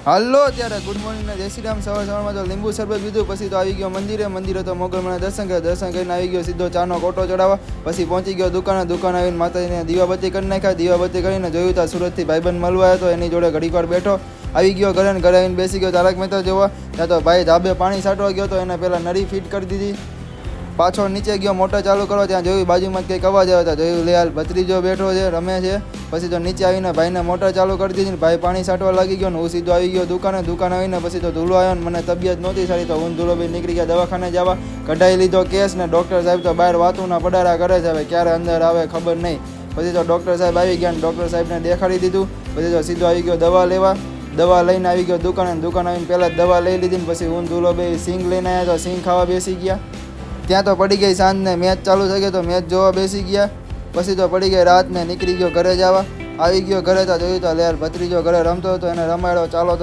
હાલો ત્યારે good morning ને જય શ્રી રામ. સવારમાં તો લીંબુ શરબત પીધું, પછી તો આવી ગયો મંદિરે તો મોગલમાના દર્શન કરીને આવી ગયો સીધો ચાનો કોટો ચડાવવા. પછી પહોંચી ગયો દુકાન આવીને માતાજીને દીવાબત્તી કરી નાખ્યા. દીવાબત્તી કરીને જોયું તો સુરતથી ભાઈબંધ મળવા આવ્યો તો એની જોડે ઘડીક વાર બેઠો. આવી ગયો ઘરે આવીને બેસી ગયો તારક મહેતા જોવા. ત્યાં તો ભાઈ ધાબે પાણી છાંટવા ગયો તો એને પહેલાં નળી ફિટ કરી દીધી. પાછો નીચે ગયો મોટર ચાલુ કરવા, ત્યાં જોયું બાજુમાં કંઈક અવાજ આવ્યો હતા. જોયું લે હાલ ભત્રીજો બેઠો છે રમે છે. પછી તો નીચે આવીને ભાઈને મોટર ચાલુ કરી દીધી. ભાઈ પાણી છાંટવા લાગી ગયો ને હું સીધો આવી ગયો દુકાન આવીને પછી તો ધૂલો આવ્યો ને મને તબિયત નહોતી સારી, તો હું ધૂલો ભાઈ નીકળી ગયા દવાખાને જવા. કઢાઈ લીધો કેસ ને ડૉક્ટર સાહેબ તો બહાર વાતુના પડારા કરે છે, હવે ક્યારે અંદર આવે ખબર નહીં. પછી તો ડૉક્ટર સાહેબ આવી ગયા ને ડૉક્ટર સાહેબને દેખાડી દીધું. પછી તો સીધો આવી ગયો દવા લેવા. દવા લઈને આવી ગયો દુકાન આવીને પહેલાં દવા લઈ લીધી ને પછી હું ધૂલો ભાઈ સિંગ લઈને આવ્યા તો સિંગ ખાવા બેસી ગયા. ત્યાં તો પડી ગઈ સાંજને મેચ ચાલુ થઈ ગઈ તો મેચ જોવા બેસી ગયા. પછી તો પડી ગઈ રાતને નીકળી ગયો ઘરે જવા. આવી ગયો ઘરે તો જોયું તો યાર ભત્રીજો ઘરે રમતો હતો, એને રમાડ્યો ચાલો તો